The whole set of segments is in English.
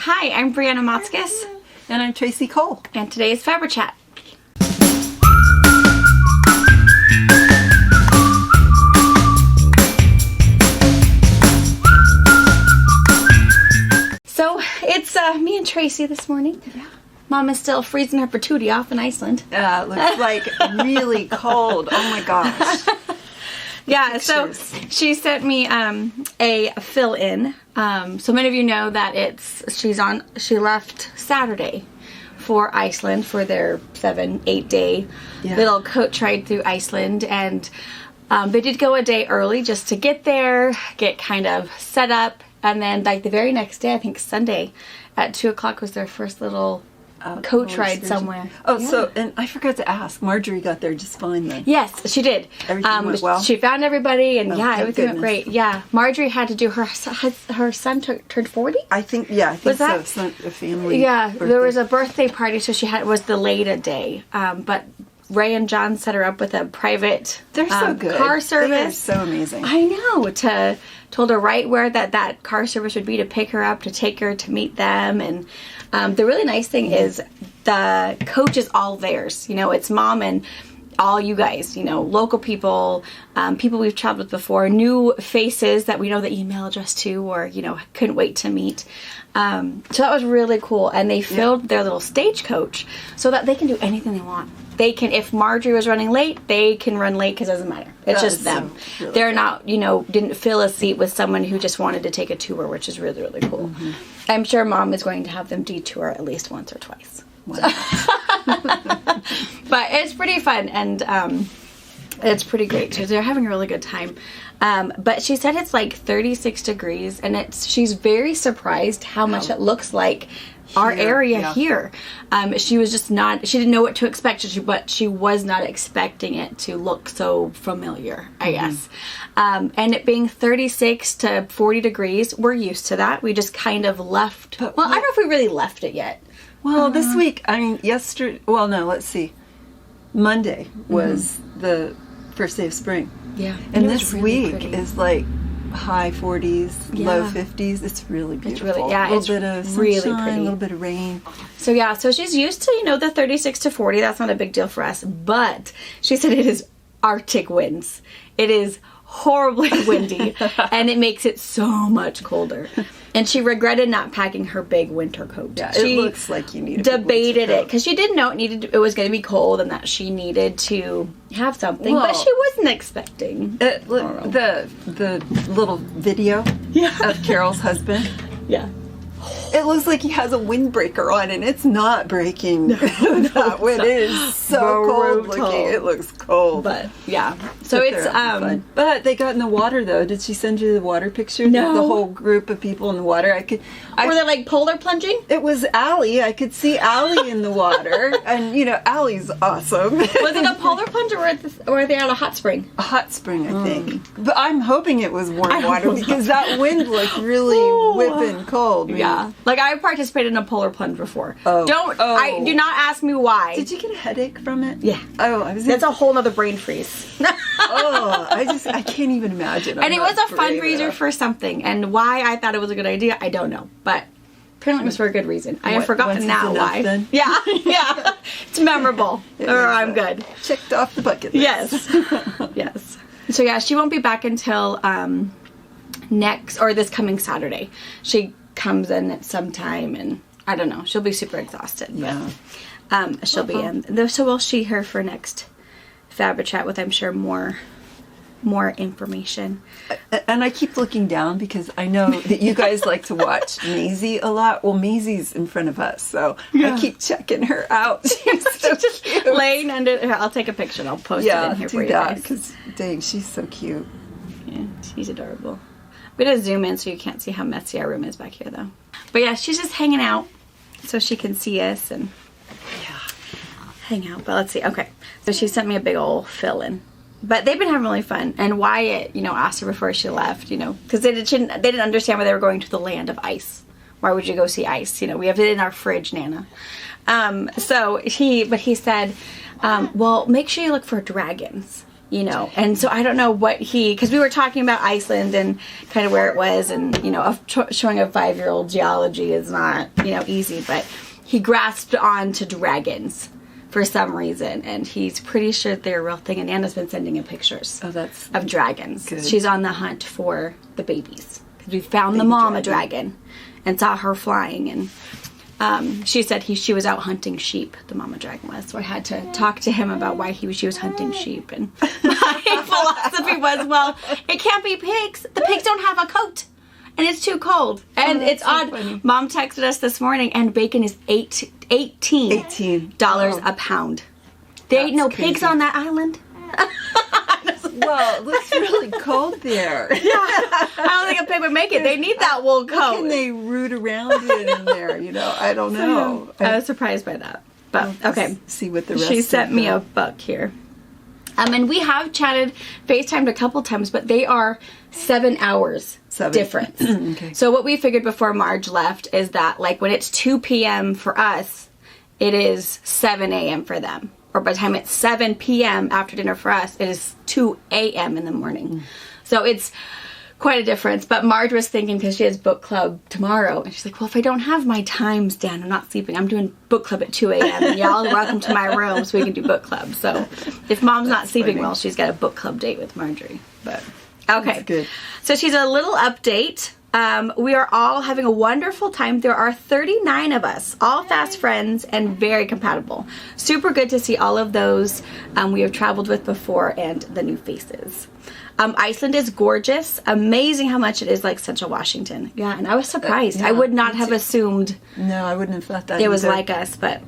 Hi, I'm Brianna Motzkus. And I'm Tracy Cole. And today is FabriChat. So it's me and Tracy this morning. Yeah. Mom is still freezing her patootie off in Iceland. It looks like really cold. Oh my gosh. Yeah, so she sent me a fill-in. So many of you know that she left Saturday for Iceland for their 7-8 day little coach ride through Iceland, and they did go a day early just to get there, get kind of set up, and then like the very next day, I think Sunday at 2 o'clock was their first little coach ride somewhere. Oh, yeah. So, and I forgot to ask, Marjorie got there just fine then? Yes, she did. Everything went well? She found everybody, and everything went great. Yeah, Marjorie had to do her son turned 40? I think was that? So. A family birthday. There was a birthday party, so it was delayed a day. But Ray and John set her up with a private They're so good. Car service. They're so amazing. I know. Told her right where that car service would be to pick her up, to take her to meet them. And the really nice thing is the coach is all theirs. You know, it's Mom and all you guys, you know, local people, people we've traveled with before, new faces that we know the email address to, or, you know, couldn't wait to meet. So that was really cool. And they filled their little stagecoach so that they can do anything they want. They can, if Marjorie was running late, they can run late because it doesn't matter. It's just them. Really They're not, you know, didn't fill a seat with someone who just wanted to take a tour, which is really, really cool. Mm-hmm. I'm sure Mom is going to have them detour at least once or twice. Wow. But it's pretty fun, and it's pretty great. So they're having a really good time. But she said it's like 36 degrees, and she's very surprised how much it looks like our area here. She was just she didn't know what to expect, but she was not expecting it to look so familiar, I guess. And it being 36 to 40 degrees, we're used to that. We just kind of left. I don't know if we really left it yet. Well, this week, I mean, let's see. Monday was the first day of spring. Yeah. And this really week is like high 40s, low 50s. It's really beautiful. It's really, a little bit of sunshine, really pretty. A little bit of rain. So she's used to, you know, the 36 to 40. That's not a big deal for us. But she said it is Arctic winds. It is horribly windy, and it makes it so much colder. And she regretted not packing her big winter coat. Yeah, she it looks like you need a debated it because she didn't know it was going to be cold and that she needed to have something, but she wasn't expecting. The little video of Carol's husband. Yeah. It looks like he has a windbreaker on, and it's not breaking. No, it is so cold looking. It looks cold, but yeah. So it's But they got in the water though. Did she send you the water picture? No. The whole group of people in the water. Were they like polar plunging? It was Allie. I could see Allie in the water, and you know Allie's awesome. Was it a polar plunge, or were they at a hot spring? A hot spring, I think. But I'm hoping it was warm water because that wind looked really whipping cold. Yeah. Like I participated in a polar plunge before. Do not ask me why. Did you get a headache from it? Yeah. That's a whole nother brain freeze. I can't even imagine. And it was a fundraiser for something, and why I thought it was a good idea, I don't know. But apparently it was for a good reason. I have forgotten now why. Then? Yeah. It's memorable. I'm good. Checked off the bucket list. Yes. So yeah, she won't be back until this coming Saturday. She comes in at some time, and I don't know, she'll be super exhausted. Yeah. But she'll be in. So we'll see her for next FabriChat with, I'm sure, more information. And I keep looking down because I know that you guys like to watch Maisie a lot. Well, Maisie's in front of us, so I keep checking her out. She's so cute. Laying under her. I'll take a picture and I'll post it in here for you guys. Because dang, she's so cute. Yeah, she's adorable. I'm going to zoom in so you can't see how messy our room is back here, though. But yeah, she's just hanging out so she can see us and hang out. But let's see. Okay. So she sent me a big old fill-in. But they've been having really fun. And Wyatt, you know, asked her before she left, you know, because they didn't understand why they were going to the land of ice. Why would you go see ice? You know, we have it in our fridge, Nana. But he said, well, make sure you look for dragons. you know, and so I don't know what because we were talking about Iceland and kind of where it was, and, you know, showing a 5-year-old geology is not, you know, easy, but he grasped on to dragons for some reason, and he's pretty sure they're a real thing, and Anna's been sending him pictures of dragons. Good. She's on the hunt for the babies, because we found the mama dragon and saw her flying, and she said she was out hunting sheep, the mama dragon was. So I had to talk to him about why she was hunting sheep. And my philosophy was, well, it can't be pigs. The pigs don't have a coat. And it's too cold. And it's odd. Funny. Mom texted us this morning, and bacon is $18 a pound. There ain't no pigs on that island. Well, it looks really cold there. Yeah. I don't think a pig would make it. They need that wool coat. How can they root around it in there? You know, I don't know. I was surprised by that. But, okay. See what the rest She sent me a book here. And we have chatted, FaceTimed a couple times, but they are 7 hours difference. Okay. So what we figured before Marge left is that, like, when it's 2 p.m. for us, it is 7 a.m. for them. Or by the time it's 7 p.m. after dinner for us, it is 2 a.m. in the morning. So it's quite a difference. But Marge was thinking, because she has book club tomorrow, and she's like, well, if I don't have my times down, I'm not sleeping. I'm doing book club at 2 a.m. and y'all are welcome to my room so we can do book club. So if Mom's not sleeping well, she's got a book club date with Marjorie. But okay. That's good. So she's a little update. We are all having a wonderful time. There are 39 of us, all fast friends and very compatible. Super good to see all of those we have traveled with before and the new faces. Iceland is gorgeous. Amazing how much it is like Central Washington. Yeah, and I was surprised. Yeah, I would not have assumed No, I wouldn't have thought that it was either. like us, but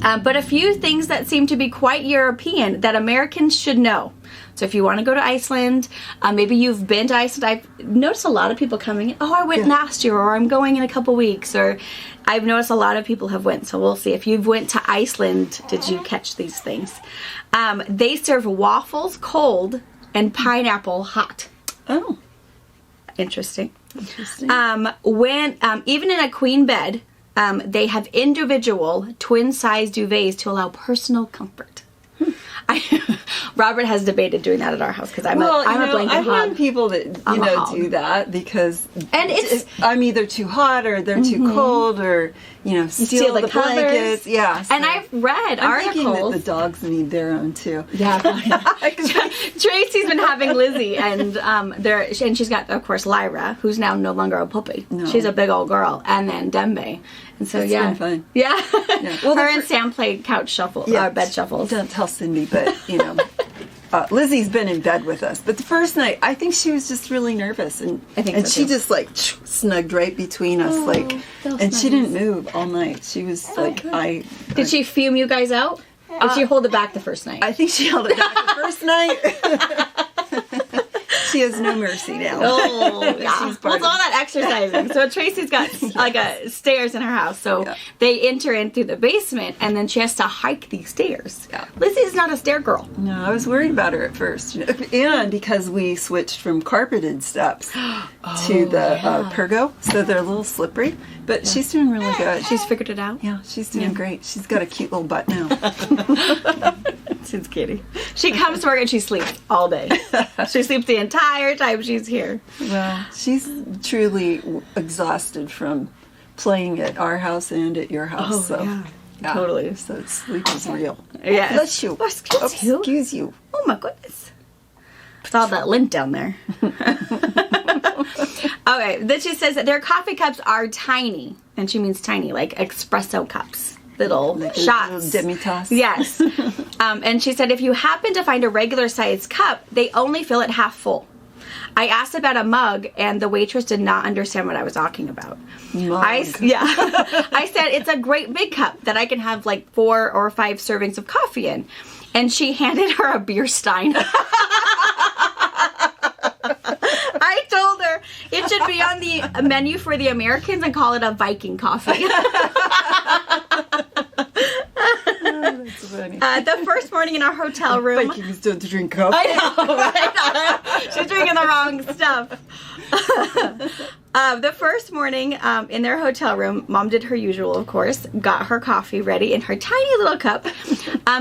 a few things that seem to be quite European that Americans should know. So if you want to go to Iceland, maybe you've been to Iceland. I've noticed a lot of people coming in, I went last year, or I'm going in a couple weeks, or I've noticed a lot of people have went, so we'll see. If you've went to Iceland, did you catch these things? They serve waffles cold and pineapple hot. Oh. Interesting. When even in a queen bed, they have individual twin-size duvets to allow personal comfort. Robert has debated doing that at our house because I'm a blanket I've hog. known people that do that because I'm either too hot or they're too cold, or steal the covers. Blankets. Yeah, and I've read articles. Thinking that the dogs need their own too. Yeah, Tracy's been having Lizzie, and and she's got, of course, Lyra, who's now no longer a puppy. No. She's a big old girl, and then Dembe. And so, it's been fun. Yeah. Well, her and Sam played couch shuffle, bed shuffles. Don't tell Cindi, but Lizzie's been in bed with us. But the first night, I think she was just really nervous, and she just snugged right between us, and she didn't move all night. She was Did she fume you guys out, or did she hold it back the first night? I think she held it back the first night. She has no mercy now. Oh, yeah. It's all that exercising. So Tracy's got stairs in her house. So they enter in through the basement, and then she has to hike these stairs. Yeah. Lizzie's not a stair girl. No, I was worried about her at first. And because we switched from carpeted steps to the pergo, so they're a little slippery. But she's doing really good. She's figured it out? Yeah, she's doing great. She's got a cute little butt now. She's kitty. She comes to work and she sleeps all day. She sleeps the entire time she's here. Well, she's truly exhausted from playing at our house and at your house. Yeah, totally. So sleep is real. Yeah. Bless you. Oh, excuse you. Oh my goodness. It's all that lint down there. Okay, then she says that their coffee cups are tiny, and she means tiny, like espresso cups. Little shots. Little demi-tasse. Yes. And she said if you happen to find a regular sized cup, they only fill it half full. I asked about a mug, and the waitress did not understand what I was talking about. I said it's a great big cup that I can have 4 or 5 servings of coffee in. And she handed her a beer stein. I told her it should be on the menu for the Americans and call it a Viking coffee. Oh, that's funny. The first morning in our hotel room. Vikings don't drink coffee. I know, right? She's drinking the wrong stuff. The first morning in their hotel room, Mom did her usual, of course, got her coffee ready in her tiny little cup.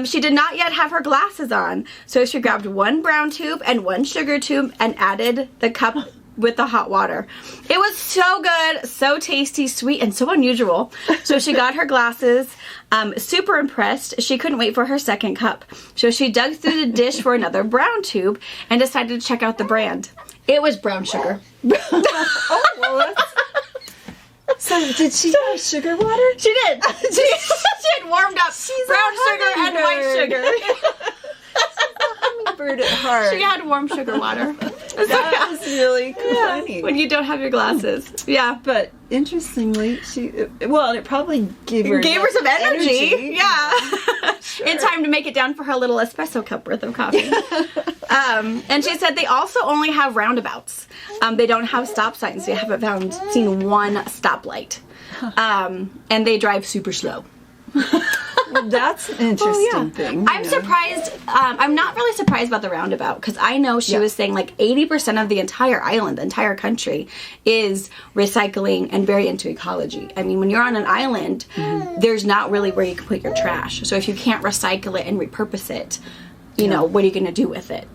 She did not yet have her glasses on, so she grabbed one brown tube and one sugar tube and added the cup with the hot water. It was so good, so tasty, sweet, and so unusual. So she got her glasses, super impressed. She couldn't wait for her second cup. So she dug through the dish for another brown tube and decided to check out the brand. It was brown sugar. Oh, well, so did she have sugar water? She did. She had warmed up brown sugar and white sugar. Hummingbird at heart. She had warm sugar water. That was really funny. When you don't have your glasses. Yeah. But interestingly, it probably gave her some energy. Yeah. Sure. In time to make it down for her little espresso cup worth of coffee. And she said they also only have roundabouts. They don't have stop signs. They haven't seen one stoplight. And they drive super slow. Well, that's an interesting thing. I'm surprised. I'm not really surprised about the roundabout because I know she was saying like 80% of the entire island, the entire country, is recycling and very into ecology. I mean, when you're on an island, there's not really where you can put your trash. So if you can't recycle it and repurpose it, you know, what are you going to do with it?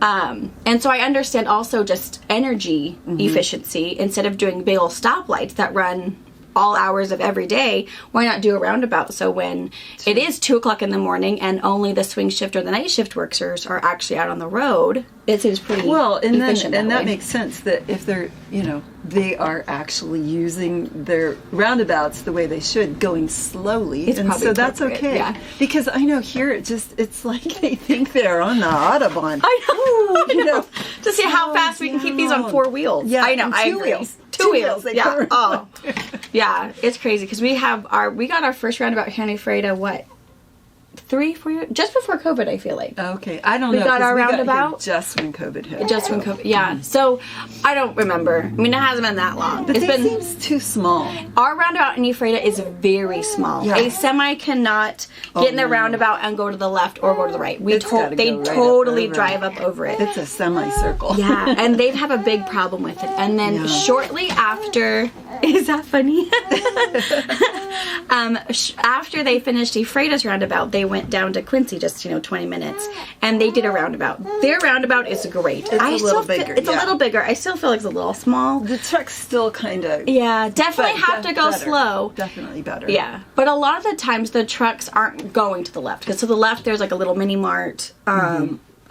And so I understand also just energy efficiency. Instead of doing big old stoplights that run all hours of every day, why not do a roundabout? So when it is 2 o'clock in the morning and only the swing shift or the night shift workers are actually out on the road, it seems pretty efficient. That makes sense that if they're, they are actually using their roundabouts the way they should, going slowly. It's probably that's okay. Yeah. Because I know here it's like they think they're on the Autobahn. I know. To see how fast we can keep these on 4 wheels. Yeah, I know. I agree. Wheels. Two wheels. Yeah. Oh. Yeah, it's crazy because we got our first roundabout here in Ephrata, 3-4 years, just before COVID, I feel like. Okay, I don't know. We got our roundabout just when COVID hit. Just when COVID, yeah. So I don't remember. I mean, it hasn't been that long. But it seems too small. Our roundabout in Ephrata is very small. Yeah. A semi cannot get in the roundabout and go to the left or go to the right. They totally drive up over it. It's a semicircle. Yeah, and they'd have a big problem with it. And then shortly after, is that funny? After they finished Ephrata's roundabout, they went down to Quincy, just 20 minutes, and they did a roundabout. Their roundabout is great. It's a little bigger. It's a little bigger. I still feel like it's a little small. The trucks still kind of definitely have to go better. Slow. Definitely better. Yeah, but a lot of the times the trucks aren't going to the left because to the left there's like a little mini mart.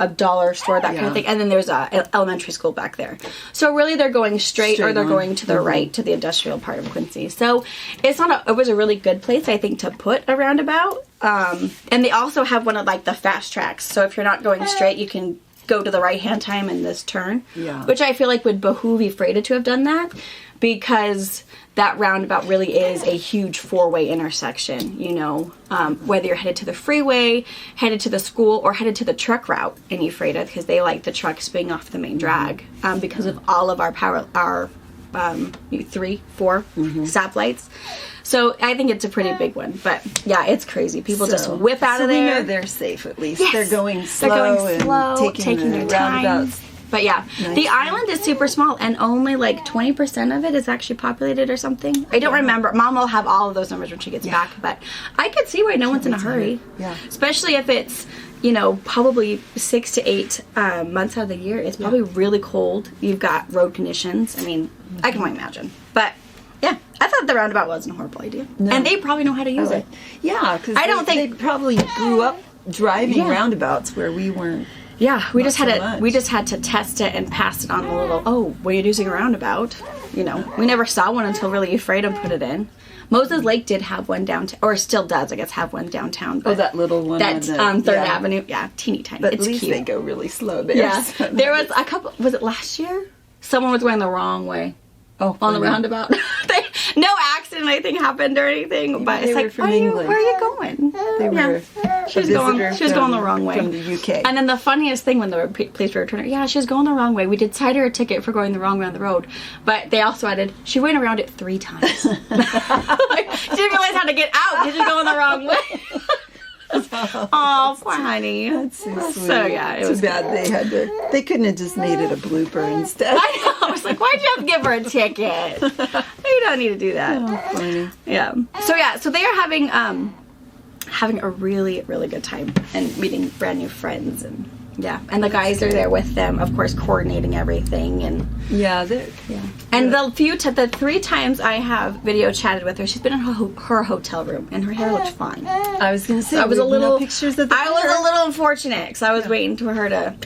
A dollar store, that kind of thing, and then there's a elementary school back there. So really, they're going straight or they're going to the right to the industrial part of Quincy. So it was a really good place, I think, to put a roundabout. And they also have one of like the fast tracks. So if you're not going straight, you can go to the right hand time in this turn. Yeah. Which I feel like would behoove Ephrata to have done that because that roundabout really is a huge 4-way intersection, whether you're headed to the freeway, headed to the school, or headed to the truck route in Ephrata because they like the trucks being off the main drag because of all of our 3-4 stoplights. So I think it's a pretty big one. But yeah, it's crazy. People just whip out of there. We know they're safe at least. Yes. They're going slow and taking their roundabouts. But yeah, the island is super small and only like 20% of it is actually populated or something. I don't remember. Mom will have all of those numbers when she gets back. But I could see why no one's in a hurry. Yeah. Especially if it's, probably 6 to 8 months out of the year. It's probably really cold. You've got road conditions. I mean, I can only imagine. But yeah, I thought the roundabout wasn't a horrible idea. No. And they probably know how to use it. Yeah, because they probably grew up driving roundabouts where we weren't. Yeah, we just had to test it and pass it on a little. When you're using a roundabout, we never saw one until really Ephrata put it in. Moses Lake did have one downtown, or still does, I guess, have one downtown. But that little one. That's on 3rd Avenue. Yeah, teeny tiny. But it's at least cute. They go really slow there. Yeah, so there was a couple. Was it last year? Someone was going the wrong way. On the roundabout. No accident, anything happened or anything. But it's like, from England. Where are you going? They were. She was going the wrong way from the UK. And then the funniest thing when the police were returning, she was going the wrong way. We did cite her a ticket for going the wrong way on the road, but they also added she went around it 3 times. She didn't realize how to get out. She's just going the wrong way. Oh, poor honey. That's so sweet. So yeah, it was too bad they couldn't have just made it a blooper instead. I know. I was like, why'd you have to give her a ticket? You don't need to do that. Oh, funny. Yeah. So they are having a really, really good time and meeting brand new friends, and and the guys are there with them, of course, coordinating everything, and and the 3 times I have video chatted with her, she's been in her hotel room, and her hair looked fine. I was gonna say, so I was a little pictures of the I was a little unfortunate because I was waiting for her to.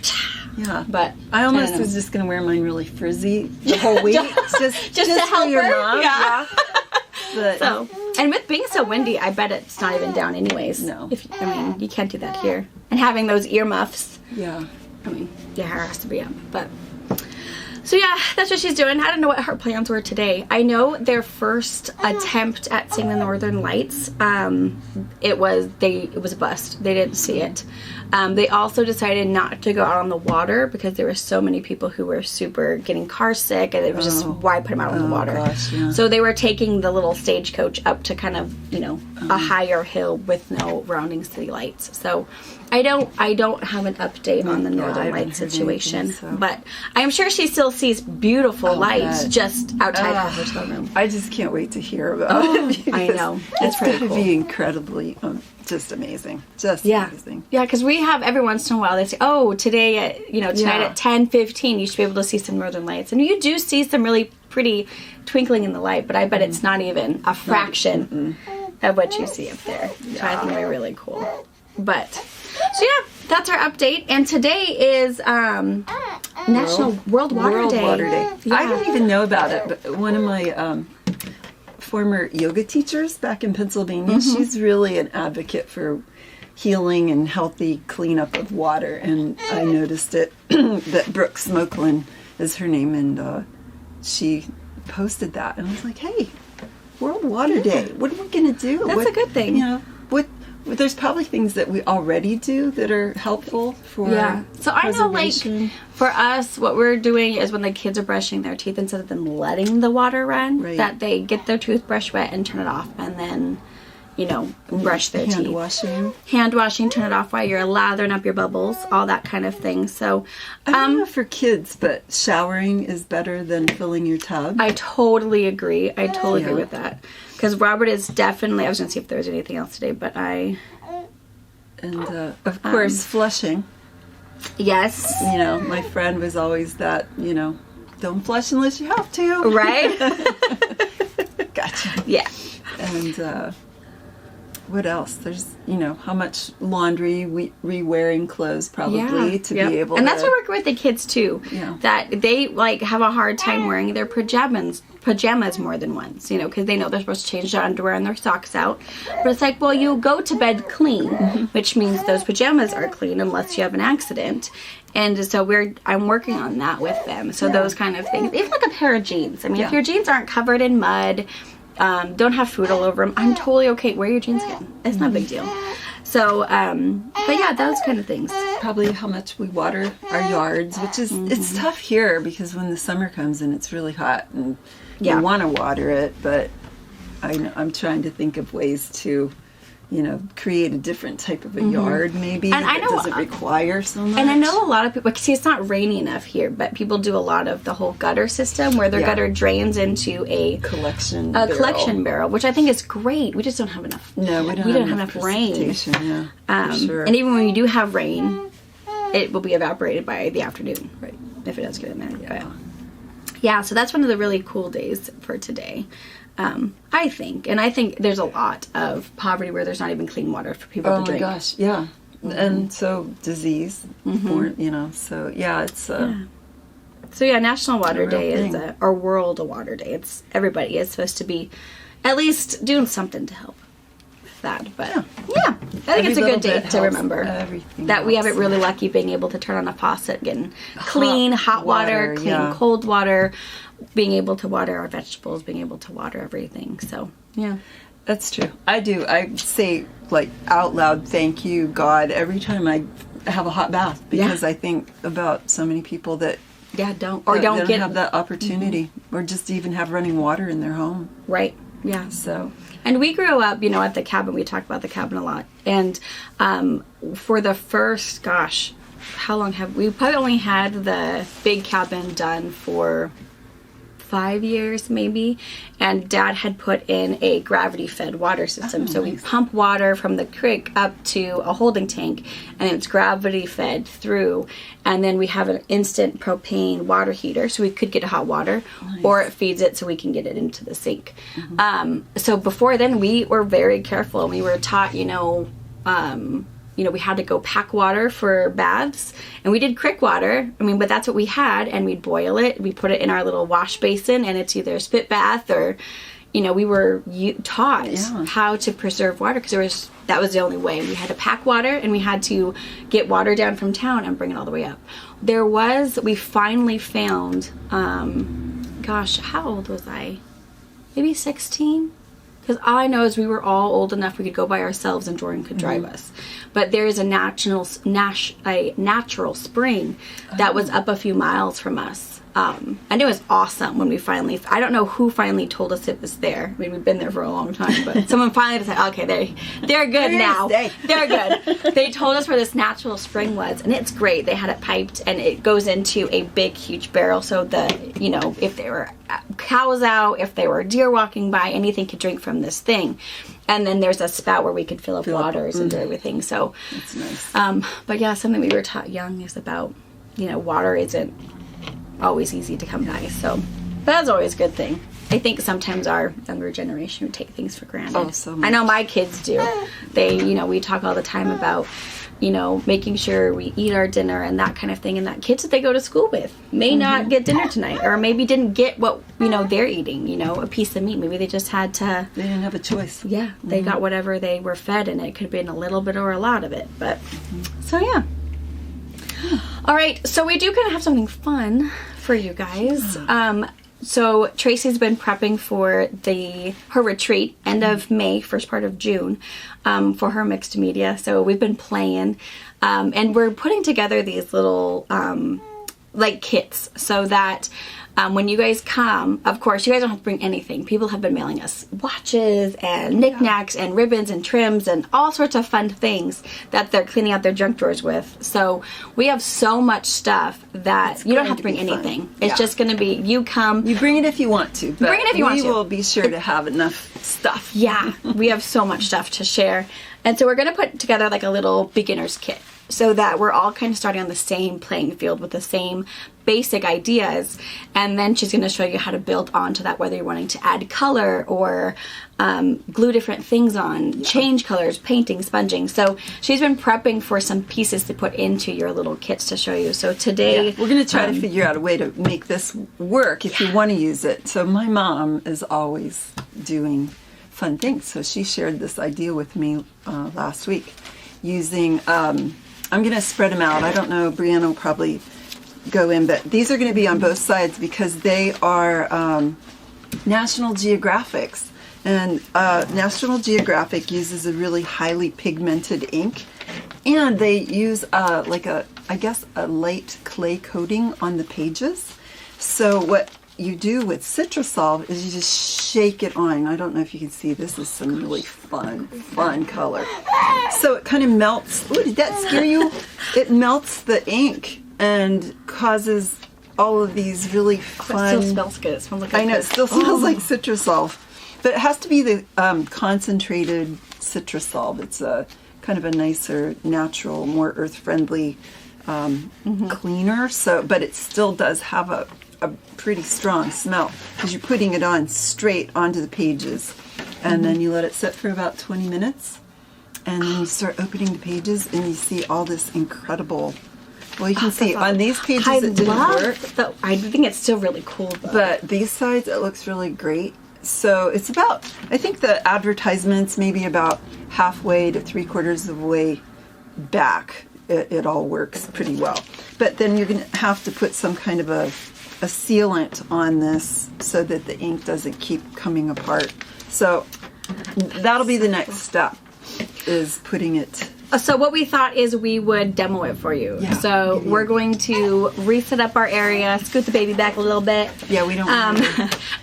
Yeah, but I almost was just gonna wear mine really frizzy the whole week, just to help for your her. mom. Yeah. But, and with being so windy, I bet it's not even down anyways. No. I mean, you can't do that here. And having those earmuffs. Yeah. I mean, your hair has to be up. But so yeah, that's what she's doing. I don't know what her plans were today. I know their first attempt at seeing the Northern Lights, it was a bust. They didn't see it. They also decided not to go out on the water because there were so many people who were super getting car sick, and it was just, why put them out on the water? Gosh, yeah. So they were taking the little stagecoach up to kind of, a higher hill with no surrounding city lights. So I don't have an update on the Northern Lights situation, but I'm sure she still sees beautiful lights just outside her hotel room. I just can't wait to hear about it. I know. It's going to be incredibly just amazing. Just amazing. Yeah, because we have every once in a while they say, today at tonight at 10:15 you should be able to see some Northern Lights, and you do see some really pretty twinkling in the light, but I bet it's not even a fraction of what you see up there. So I think they're really cool. But so that's our update, and today is National World Water Day. Yeah. I didn't even know about it, but one of my former yoga teachers back in Pennsylvania, she's really an advocate for healing and healthy cleanup of water, and I noticed it that Brooke Smokeland is her name, and she posted that, and I was like, hey, World Water Day, what are we gonna do? That's a good thing. There's probably things that we already do that are helpful for So I know, like, for us, what we're doing is when the kids are brushing their teeth, instead of them letting the water run, that they get their toothbrush wet and turn it off, and then, brush their teeth. Hand washing, turn it off while you're lathering up your bubbles, all that kind of thing. So, I don't know for kids, but showering is better than filling your tub. I totally agree. I totally agree with that. Because Robert is definitely, I was going to see if there was anything else today, but And, of course, flushing. Yes. My friend was always that, don't flush unless you have to. Right? Gotcha. Yeah. And, what else? There's, how much laundry, re-wearing clothes probably to be able to... And that's what we're working with the kids, too. Yeah. That they, have a hard time wearing their pajamas more than once, because they know they're supposed to change their underwear and their socks out. But it's like, well, you go to bed clean, which means those pajamas are clean unless you have an accident. And so I'm working on that with them. So those kind of things. Even like a pair of jeans. I mean, if your jeans aren't covered in mud, don't have food all over them, I'm totally okay. Wear your jeans again. It's not a big deal. So, but yeah, those kind of things. Probably how much we water our yards, which is, it's tough here because when the summer comes and it's really hot and you want to water it, but I'm trying to think of ways to, create a different type of a yard maybe that doesn't require so much. And I know a lot of people, see, it's not rainy enough here, but people do a lot of the whole gutter system where their gutter drains into a collection barrel, which I think is great. We just don't have enough. No, we don't have enough rain. Yeah, for sure. And even when we do have rain, it will be evaporated by the afternoon, right? If it does get in there. Yeah. Yeah, so that's one of the really cool days for today. I think. And I think there's a lot of poverty where there's not even clean water for people to drink. Oh my gosh, yeah. And so disease, so yeah, it's... So yeah, National Water Day is, or World Water Day. It's, everybody is supposed to be at least doing something to help with that. But I think it's a good day to remember that we have it really lucky being able to turn on a faucet, getting clean, hot water, clean, cold water, being able to water our vegetables, being able to water everything. So, yeah. That's true. I do. I say, out loud, thank you, God, every time I have a hot bath, because I think about so many people that don't have that opportunity, or just even have running water in their home. Right. Yeah. So. And we grew up, you know, at the cabin. We talk about the cabin a lot. And for the first, gosh, how long have we probably only had the big cabin done for 5 years maybe, and Dad had put in a gravity-fed water system. So we pump water from the creek up to a holding tank, and it's gravity-fed through, and then we have an instant propane water heater, so we could get hot water, or it feeds it so we can get it into the sink. So before then, we were very careful, and we were taught, you know, we had to go pack water for baths, and we did creek water. I mean, but that's what we had, and we'd boil it. We put it in our little wash basin, and it's either a spit bath or, you know, we were taught how to preserve water because that was the only way. We had to pack water, and we had to get water down from town and bring it all the way up. We finally found, gosh, how old was I? Maybe 16? Because all I know is we were all old enough we could go by ourselves and Jordan could drive us. But there is a natural spring that was up a few miles from us. And it was awesome when we finally, I don't know who finally told us it was there. I mean, we've been there for a long time, but someone finally said, okay, they're good now. They're good. They told us where this natural spring was, and it's great. They had it piped, and it goes into a big, huge barrel. So if there were cows out, if there were deer walking by, anything could drink from this thing. And then there's a spout where we could fill up waters and do everything. So that's nice. But yeah, something we were taught young is about, water isn't always easy to come by. So that's always a good thing. I think sometimes our younger generation would take things for granted. Oh, so much. I know my kids do. They, we talk all the time about, making sure we eat our dinner and that kind of thing. And that kids that they go to school with may not get dinner tonight, or maybe didn't get what, they're eating, a piece of meat. Maybe they just had to. They didn't have a choice. Yeah. They got whatever they were fed, and it could have been a little bit or a lot of it. But, so yeah. All right. So we do kind of have something fun for you guys. So Tracy's been prepping for her retreat, end of May, first part of June, for her mixed media. So we've been playing, and we're putting together these little kits so that when you guys come, of course, you guys don't have to bring anything. People have been mailing us watches and knickknacks and ribbons and trims and all sorts of fun things that they're cleaning out their junk drawers with. So we have so much stuff that you don't have to bring anything. It's just going to be, you come. You bring it if you want to. But bring it if you want to. We will be sure to have enough stuff. Yeah, we have so much stuff to share. And so we're going to put together a little beginner's kit, so that we're all kind of starting on the same playing field with the same basic ideas. And then she's going to show you how to build onto that, whether you're wanting to add color or glue different things on, change colors, painting, sponging. So she's been prepping for some pieces to put into your little kits to show you. So today we're going to try to figure out a way to make this work if you want to use it. So my mom is always doing fun things. So she shared this idea with me last week using... I'm going to spread them out. I don't know, Brianna will probably go in, but these are going to be on both sides because they are National Geographics. And National Geographic uses a really highly pigmented ink, and they use a light clay coating on the pages. So what you do with CitraSolv is you just shake it on. I don't know if you can see, this is some really fun color. So it kind of melts. Ooh, did that scare you? It melts the ink and causes all of these really fun... It still smells good. It smells like I know, it still smells like CitraSolv. But it has to be the concentrated CitraSolv. It's a kind of a nicer, natural, more earth-friendly cleaner. But it still does have a pretty strong smell because you're putting it on straight onto the pages, and then you let it sit for about 20 minutes, and then you start opening the pages and you see all this incredible, you can see on these pages it didn't work. I think it's still really cool though. But these sides it looks really great. So it's about, I think the advertisements maybe about halfway to 3/4 of the way back it all works pretty well. But then you're going to have to put some kind of a sealant on this so that the ink doesn't keep coming apart. So that'll be the next step, is putting it So what we thought is we would demo it for you. Yeah. So we're going to reset up our area, scoot the baby back a little bit. Yeah, we don't. And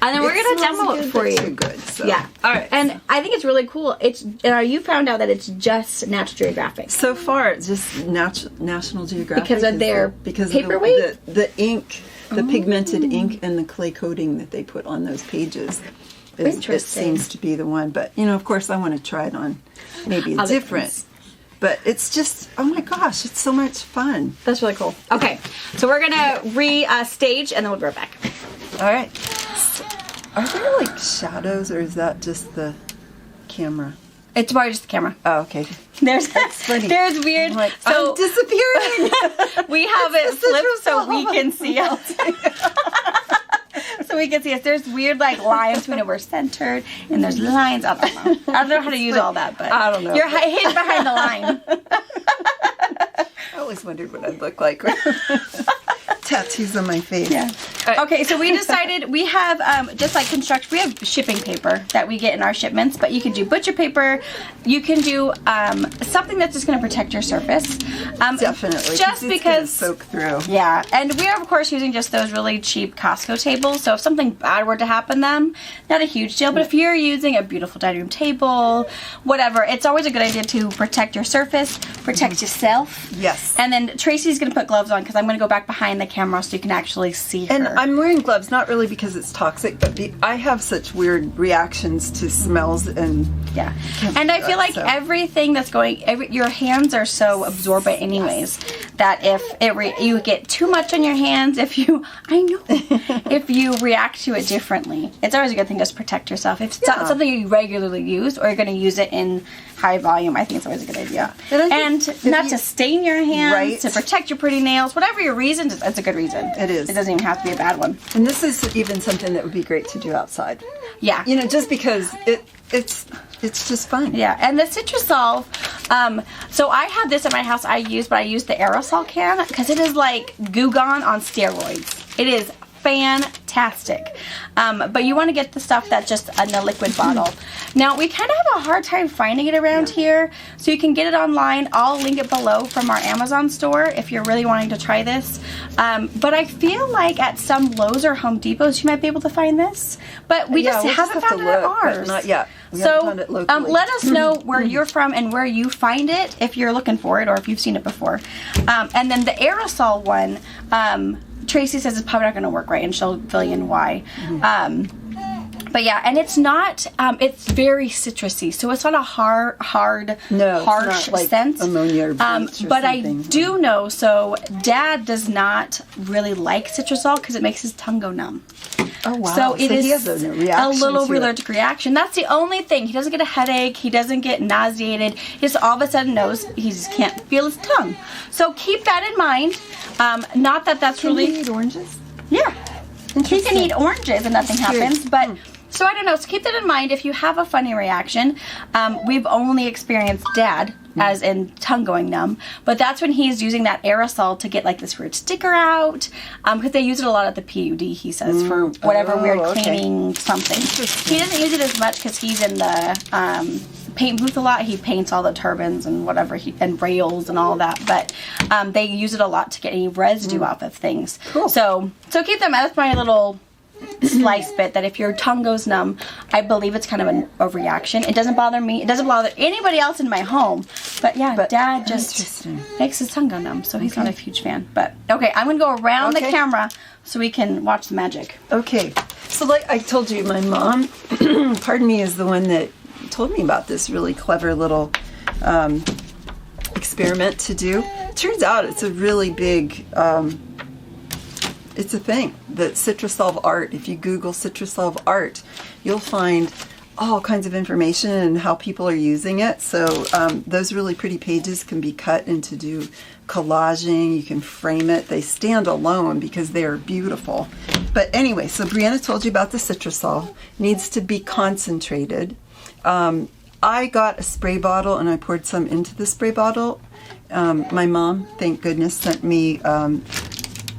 then we're going to demo it for you. Good. So. Yeah. All right. And I think it's really cool. You found out that it's just Natural Geographic. So far, it's just National Geographic because of their paperweight, the ink, the pigmented ink, and the clay coating that they put on those pages. It seems to be the one, but of course, I want to try it on maybe a different. Things. But it's just, oh my gosh, it's so much fun. That's really cool. Okay, so we're gonna re-stage, and then we'll be right back. All right. Are there like shadows, or is that just the camera? It's probably just the camera. Oh, okay. There's weird. I'm disappearing. We have it flipped so we can see outside. So we can see us. There's weird lines between it. We're centered, and there's lines. I don't know how to use all that, but I don't know. You're hidden behind the line. I always wondered what I'd look like. Tattoos on my face. Yeah. Okay, so we decided we have just like construction. We have shipping paper that we get in our shipments, but you can do butcher paper. You can do something that's just going to protect your surface. Definitely. Just because soak through. Yeah, and we are of course using just those really cheap Costco tables. So if something bad were to happen, them not a huge deal. But if you're using a beautiful dining room table, whatever, it's always a good idea to protect your surface, protect yourself. Yes. And then Tracy's going to put gloves on because I'm going to go back behind the camera so you can actually see her. And I'm wearing gloves not really because it's toxic, but I have such weird reactions to smells and and I feel like everything that's your hands are so absorbent anyways that if you get too much on your hands, if you react to it differently, it's always a good thing to just protect yourself. If it's not something you regularly use or you're going to use it in high volume, I think it's always a good idea. And not to stain your hands, to protect your pretty nails, whatever your reason, it's a good reason. It is. It doesn't even have to be a bad one. And this is even something that would be great to do outside. Yeah. Just because it's just fun. Yeah, and the CitraSolv, so I have this at my house I use the aerosol can because it is like Goo Gone on steroids. It is fantastic. But you want to get the stuff that's just in a liquid bottle. Now, we kind of have a hard time finding it around here, so you can get it online. I'll link it below from our Amazon store if you're really wanting to try this. But I feel like at some Lowe's or Home Depots, you might be able to find this. But we just haven't found it at ours. Not yet. So let us know where you're from and where you find it if you're looking for it or if you've seen it before. And then the aerosol one, Tracy says it's probably not going to work right, and she'll fill you in why. But yeah, and it's not, it's very citrusy, so it's not a harsh like scent. Ammonia or bleach but I do know, so Dad does not really like CitraSolv because it makes his tongue go numb. Oh wow! So it is he has a little allergic reaction. That's the only thing. He doesn't get a headache. He doesn't get nauseated. He just all of a sudden knows he just can't feel his tongue. So keep that in mind. Not that that's really. Can he eat oranges? Yeah, he can eat oranges and nothing happens. But so I don't know. So keep that in mind. If you have a funny reaction, we've only experienced Dad as in tongue going numb, but that's when he's using that aerosol to get like this weird sticker out, because they use it a lot at the PUD, he says, for whatever weird cleaning something. He doesn't use it as much because he's in the paint booth a lot. He paints all the turbines and whatever, and rails and all that, but they use it a lot to get any residue off of things. Cool. So keep them. That's my little slice bit, that if your tongue goes numb, I believe it's kind of a reaction. It doesn't bother me. It doesn't bother anybody else in my home. But yeah, Dad just makes his tongue go numb, so he's not a huge fan. But okay, I'm going to go around the camera so we can watch the magic. Okay. So like I told you, my mom, pardon me, is the one that told me about this really clever little experiment to do. Turns out it's a really big it's a thing, the CitraSolv art. If you Google CitraSolv art, you'll find all kinds of information and how people are using it. So those really pretty pages can be cut into do collaging. You can frame it. They stand alone because they are beautiful. But anyway, so Brianna told you about the CitraSolv. Needs to be concentrated. I got a spray bottle and I poured some into the spray bottle. My mom, thank goodness, sent me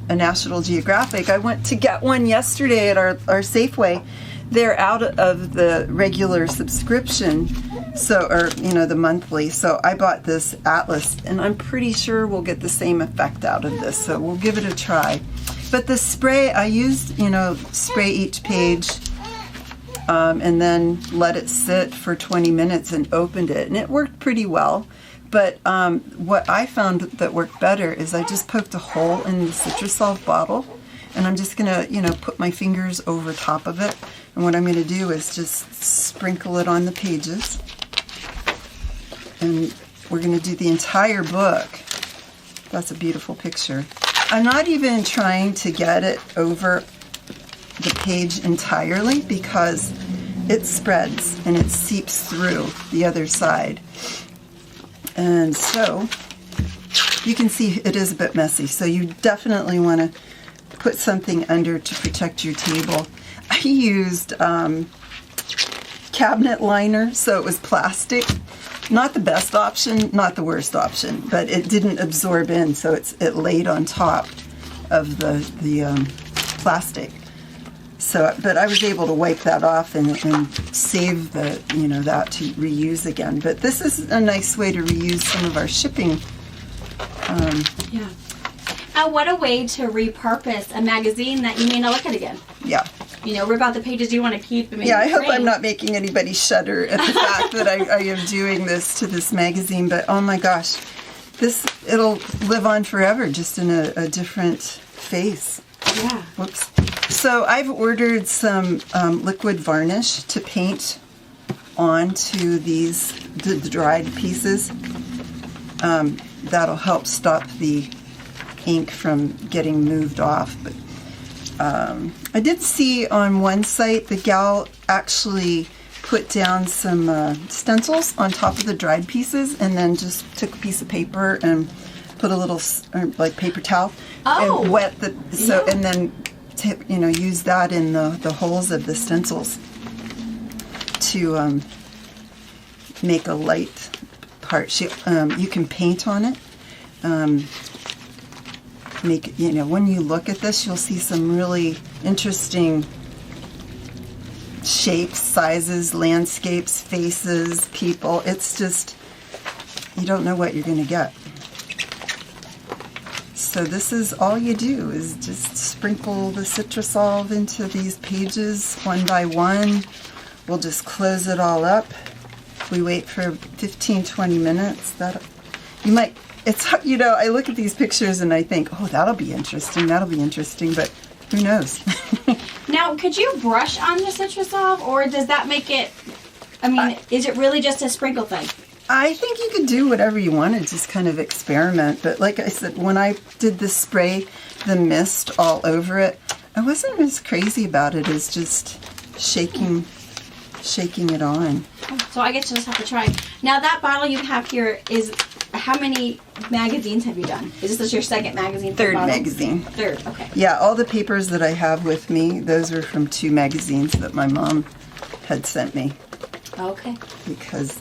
a National Geographic. I went to get one yesterday at our Safeway. They're out of the regular subscription So, or, you know, the monthly. So I bought this atlas, and I'm pretty sure we'll get the same effect out of this. So we'll give it a try. But the spray, I used, you know, spray each page, and then let it sit for 20 minutes and opened it. And it worked pretty well. But what I found that worked better is I just poked a hole in the CitraSolv bottle, and I'm just going to, you know, put my fingers over top of it. And what I'm going to do is just sprinkle it on the pages. And we're going to do the entire book. That's a beautiful picture. I'm not even trying to get it over the page entirely because it spreads and it seeps through the other side. And so you can see it is a bit messy. So you definitely want to put something under to protect your table. I used cabinet liner, so it was plastic. Not the best option, not the worst option, but it didn't absorb in, so it laid on top of the plastic. So, but I was able to wipe that off and save the, you know, that to reuse again. But this is a nice way to reuse some of our shipping. Yeah. What a way to repurpose a magazine that you may not look at again. Yeah. You know, rip out the pages you want to keep. And yeah, I hope I'm not making anybody shudder at the fact that I am doing this to this magazine. But oh my gosh, it'll live on forever, just in a different face. Yeah. Whoops. So I've ordered some liquid varnish to paint onto the dried pieces. That'll help stop the ink from getting moved off. But I did see on one site the gal actually put down some stencils on top of the dried pieces, and then just took a piece of paper and put a little like paper towel and wet and then use that in the holes of the stencils to make a light part. You can paint on it. When you look at this, you'll see some really interesting shapes, sizes, landscapes, faces, people. It's just, you don't know what you're going to get. So this is all you do, is just sprinkle the CitraSolv into these pages one by one. We'll just close it all up. We wait for 15-20 minutes. I look at these pictures and I think, oh, that'll be interesting, but who knows? Now, could you brush on the CitraSolv, or does that make it, is it really just a sprinkle thing? I think you could do whatever you want to, just kind of experiment. But like I said, when I did the spray, the mist all over it, I wasn't as crazy about it as just shaking it on. So I guess you just have to try. Now, that bottle you have here is, how many magazines have you done? Is this your second magazine? Third magazine. Third, okay. Yeah, all the papers that I have with me, those are from 2 magazines that my mom had sent me. Okay. Because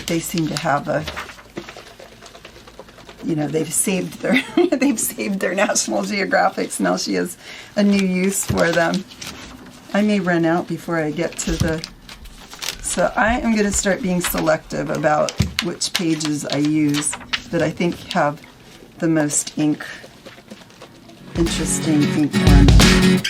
they seem to have they've saved their National Geographics. Now she has a new use for them. I may run out before I get to so I am going to start being selective about which pages I use that I think have the most interesting ink on them.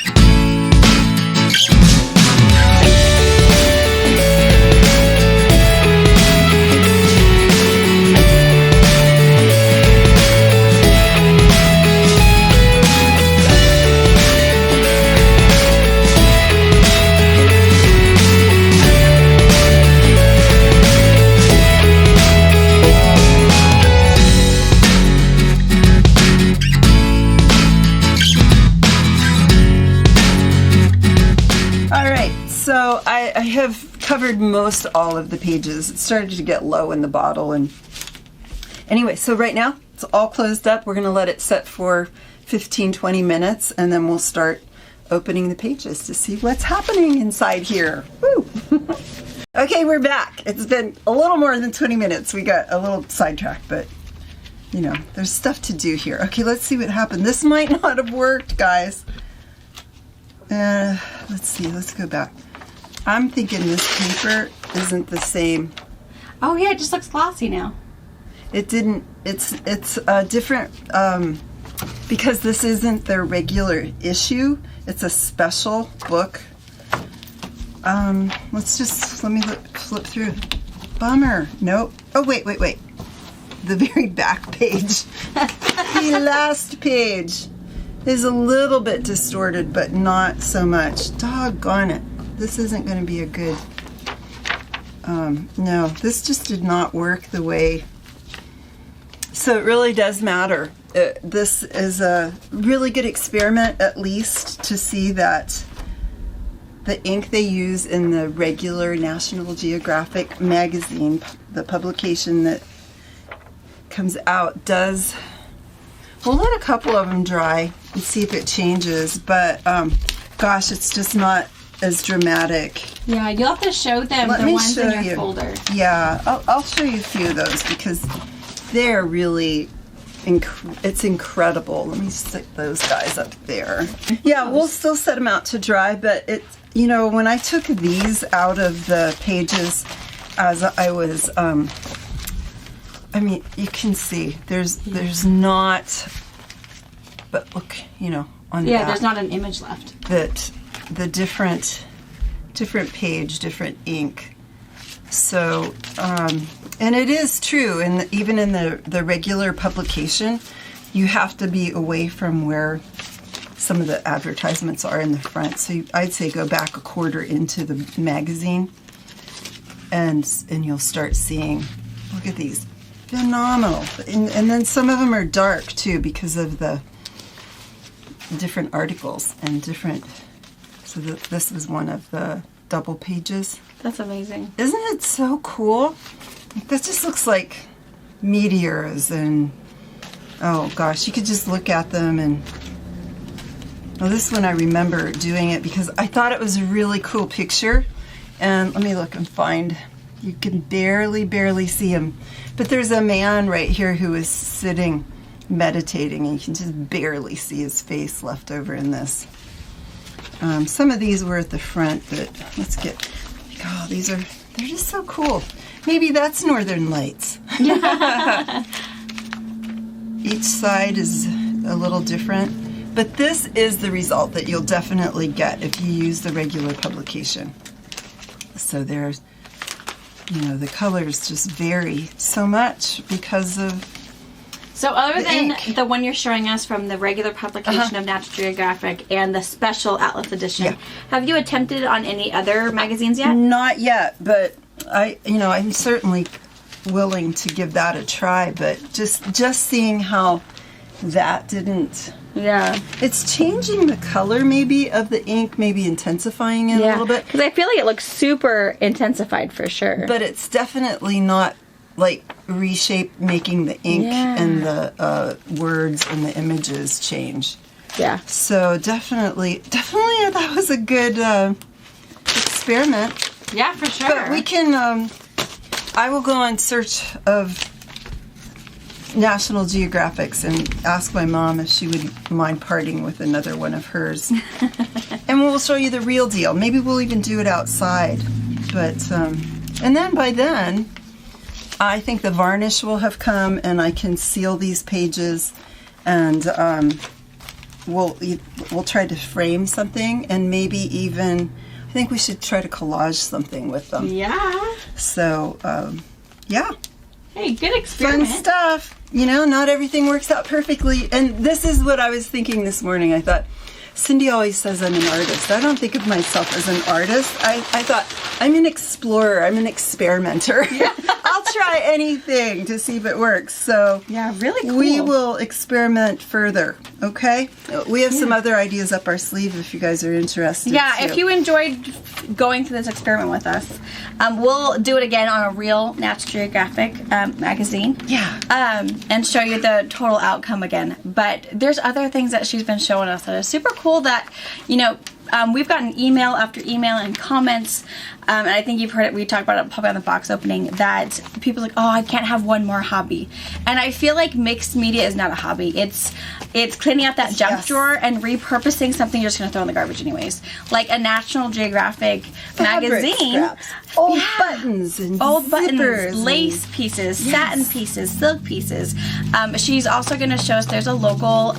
So I have covered most all of the pages. It started to get low in the bottle. And anyway, so right now it's all closed up. We're going to let it set for 15-20 minutes, and then we'll start opening the pages to see what's happening inside here. Woo! Okay, we're back. It's been a little more than 20 minutes. We got a little sidetracked, but there's stuff to do here. Okay, let's see what happened. This might not have worked, guys. Let's see. Let's go back. I'm thinking this paper isn't the same. Oh yeah, it just looks glossy now. It didn't. It's different because this isn't their regular issue. It's a special book. Let me flip through. Bummer. Nope. Oh wait. The very back page. The last page is a little bit distorted, but not so much. Doggone it. This isn't going to be a good. No, this just did not work the way. So it really does matter. This is a really good experiment, at least, to see that the ink they use in the regular National Geographic magazine, the publication that comes out, does. We'll let a couple of them dry and see if it changes, but gosh, it's just not as dramatic. Yeah, you'll have to show them the ones in your folder. Yeah, I'll show you a few of those because they're really, it's incredible. Let me stick those guys up there. Yeah, we'll still set them out to dry, but it's, you know, when I took these out of the pages as I was, I mean, you can see there's not, but look, you know, on the back, there's not an image left. That the different page, different ink. So, and it is true, and even in the regular publication, you have to be away from where some of the advertisements are in the front. So I'd say go back a quarter into the magazine, and you'll start seeing. Look at these, phenomenal. And then some of them are dark too because of the different articles and different. So this is one of the double pages. That's amazing. Isn't it so cool? That just looks like meteors and, oh gosh, you could just look at them and, well, this one I remember doing it because I thought it was a really cool picture. And let me look and find, you can barely see him. But there's a man right here who is sitting meditating and you can just barely see his face left over in this. Some of these were at the front, but let's get, oh, they're just so cool. Maybe that's Northern Lights. Each side is a little different, but this is the result that you'll definitely get if you use the regular publication. So there's, you know, the colors just vary so much because of. So other than the one you're showing us from the regular publication of National Geographic and the special Atlas edition, have you attempted on any other magazines yet? Not yet, but I'm certainly willing to give that a try. But just seeing how that didn't. Yeah. It's changing the color maybe of the ink, maybe intensifying it a little bit. Because I feel like it looks super intensified for sure. But it's definitely not like reshape, making the ink and the words and the images change. Yeah. So definitely that was a good experiment. Yeah, for sure. But we can, I will go on search of National Geographics and ask my mom if she would mind parting with another one of hers. And we'll show you the real deal. Maybe we'll even do it outside. But, and then by then, I think the varnish will have come and I can seal these pages and we'll try to frame something and maybe even, I think we should try to collage something with them. Yeah. So, yeah. Hey, good experiment. Fun stuff. You know, not everything works out perfectly. And this is what I was thinking this morning. I thought, Cindi always says I'm an artist. I don't think of myself as an artist. I thought, I'm an explorer. I'm an experimenter. Yeah. I'll try anything to see if it works. So yeah, really cool. We will experiment further, okay? We have some other ideas up our sleeve if you guys are interested. Yeah, too. if you enjoyed going through this experiment with us, we'll do it again on a real National Geographic magazine. Yeah. And show you the total outcome again. But there's other things that she's been showing us that are super cool that, you know, we've gotten email after email and comments and I think you've heard it, we talked about it probably on the box opening, that people are like, oh, I can't have one more hobby. And I feel like mixed media is not a hobby. It's cleaning out that junk drawer and repurposing something you're just going to throw in the garbage anyways. Like a National Geographic magazine. Scraps. Old buttons and zippers, lace pieces, satin pieces, silk pieces. She's also going to show us, there's a local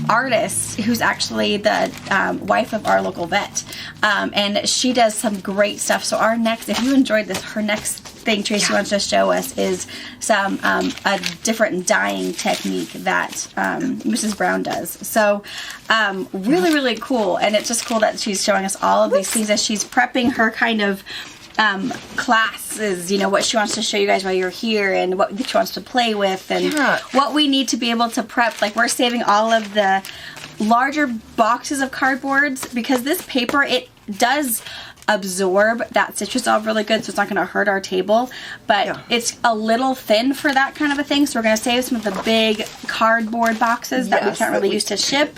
artist who's actually the wife of our local vet, and she does some great stuff. So our next, if you enjoyed this, her next thing Tracy wants to show us is some a different dyeing technique that Mrs. Brown does. So really, really cool, and it's just cool that she's showing us all of these things as she's prepping her kind of classes, you know, what she wants to show you guys while you're here, and what she wants to play with, and what we need to be able to prep. Like, we're saving all of the larger boxes of cardboards because this paper, it does absorb that CitraSolv really good, so it's not going to hurt our table, but it's a little thin for that kind of a thing, so we're going to save some of the big cardboard boxes that we can't really use to ship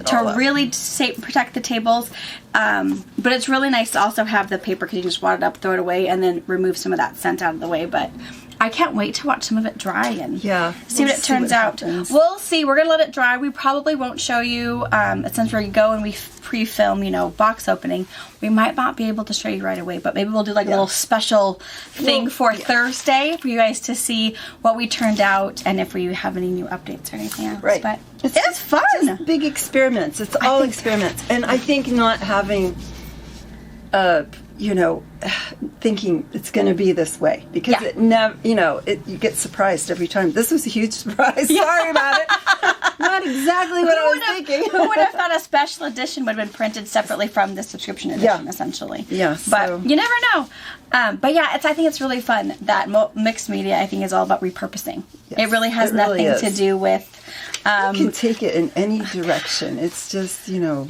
to really protect the tables. But it's really nice to also have the paper because you can just wad it up, throw it away, and then remove some of that scent out of the way. But I can't wait to watch some of it dry and see what it turns out. We'll see. We're going to let it dry. We probably won't show you, since we go and we pre-film, you know, box opening, we might not be able to show you right away, but maybe we'll do like a little special thing for Thursday for you guys to see what we turned out and if we have any new updates or anything else. Right. But it's fun. Just big experiments. It's all experiments. And I think not having, you know, thinking it's going to be this way, because it never, you know, you get surprised every time. This was a huge surprise. Sorry about it. Not exactly what I was thinking. Who would have thought a special edition would have been printed separately from the subscription edition, essentially? Yes. But you never know. But yeah, I think it's really fun that mixed media, I think, is all about repurposing. Yes, it really has nothing to do with... you can take it in any direction. It's just, you know...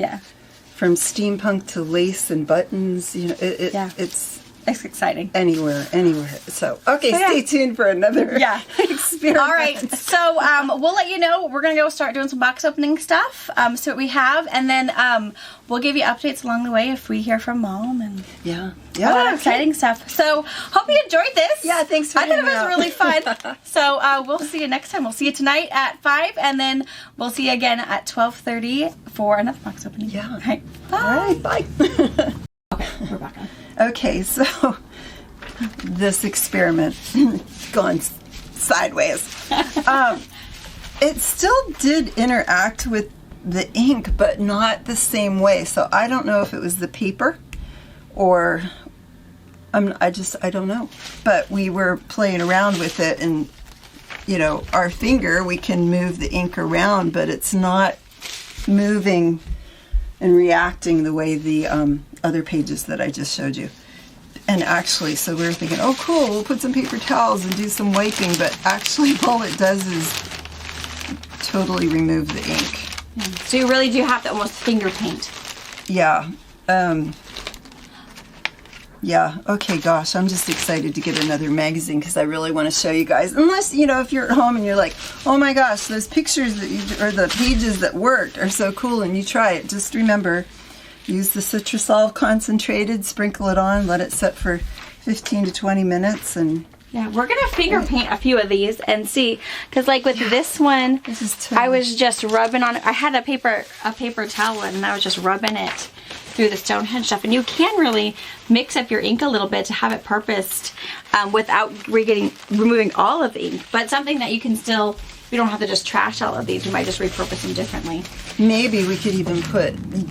From steampunk to lace and buttons, you know, it's exciting. Anywhere. So, stay tuned for another experiment. All right, so we'll let you know. We're going to go start doing some box opening stuff, see what we have, and then we'll give you updates along the way if we hear from Mom and all that exciting stuff. So, hope you enjoyed this. Yeah, thanks for hanging out. I thought it was really fun. So, we'll see you next time. We'll see you tonight at 5, and then we'll see you again at 12:30 for another box opening. Yeah. All right, bye. All right, bye. Okay, we're back on. Okay, so this experiment gone sideways. It still did interact with the ink, but not the same way. So I don't know if it was the paper or I don't know. But we were playing around with it, and you know, our finger, we can move the ink around, but it's not moving and reacting the way the other pages that I just showed you. And actually, so we were thinking, oh cool, we'll put some paper towels and do some wiping, but actually all it does is totally remove the ink. So you really do have to almost finger paint. Yeah. Yeah, okay, gosh, I'm just excited to get another magazine because I really want to show you guys. Unless, you know, if you're at home and you're like, oh my gosh, those pictures that or the pages that worked are so cool, and you try it, just remember, use the CitraSolv concentrated, sprinkle it on, let it set for 15 to 20 minutes, and... Yeah, we're going to finger paint a few of these and see, because like with this one, I was just rubbing on it. I had a paper towel and I was just rubbing it through the Stonehenge stuff, and you can really mix up your ink a little bit to have it purposed without removing all of the ink, but something that you can still, we don't have to just trash all of these, we might just repurpose them differently. Maybe we could even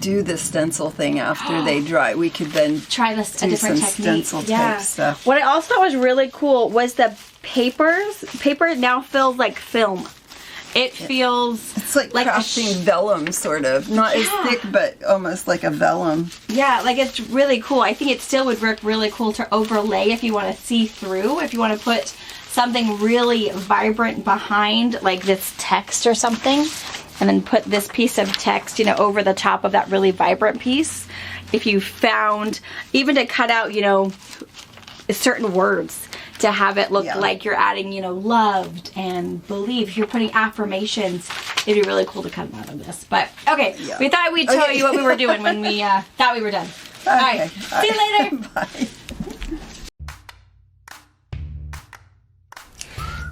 do the stencil thing after they dry. We could then try this a different technique. Stencil type stuff. What I also thought was really cool was the paper now feels like film. It feels... It's like crafting vellum, sort of. Not as thick, but almost like a vellum. Yeah, like it's really cool. I think it still would work really cool to overlay if you want to see through, if you want to put something really vibrant behind, like this text or something, and then put this piece of text, you know, over the top of that really vibrant piece. If you found, even to cut out, you know, certain words, to have it look like you're adding, you know, loved and believe. If you're putting affirmations, it'd be really cool to cut them out of this. But, okay, we thought we'd show you what we were doing when we thought we were done. All right. See you later. Bye.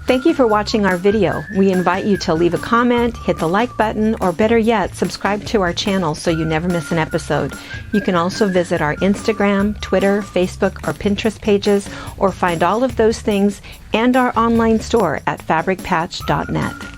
Thank you for watching our video. We invite you to leave a comment, hit the like button, or better yet, subscribe to our channel so you never miss an episode. You can also visit our Instagram, Twitter, Facebook, or Pinterest pages, or find all of those things and our online store at fabricpatch.net.